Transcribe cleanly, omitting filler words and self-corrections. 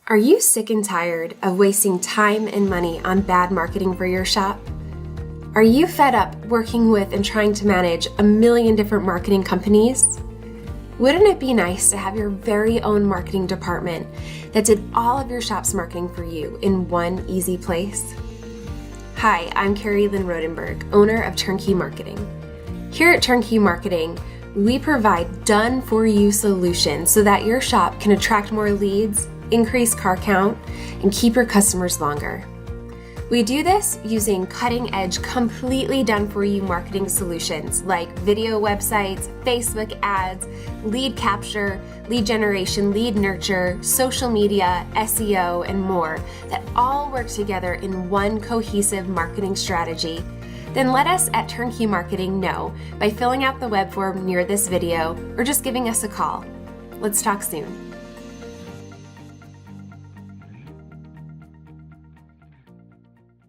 Are you sick and tired of wasting time and money on bad marketing for your shop? Are you fed up working with and trying to manage a million different marketing companies? Wouldn't it be nice to have your very own marketing department that did all of your shop's marketing for you in one easy place? Hi, I'm Carrie Lynn Rodenberg, owner of Turnkey Marketing. Here at Turnkey Marketing, we provide done-for-you solutions so that your shop can attract more leads, increase car count, and keep your customers longer. We do this using cutting-edge, completely done-for-you marketing solutions like video websites, Facebook ads, lead capture, lead generation, lead nurture, social media, SEO, and more that all work together in one cohesive marketing strategy. Then let us at Turnkey Marketing know by filling out the web form near this video or just giving us a call. Let's talk soon.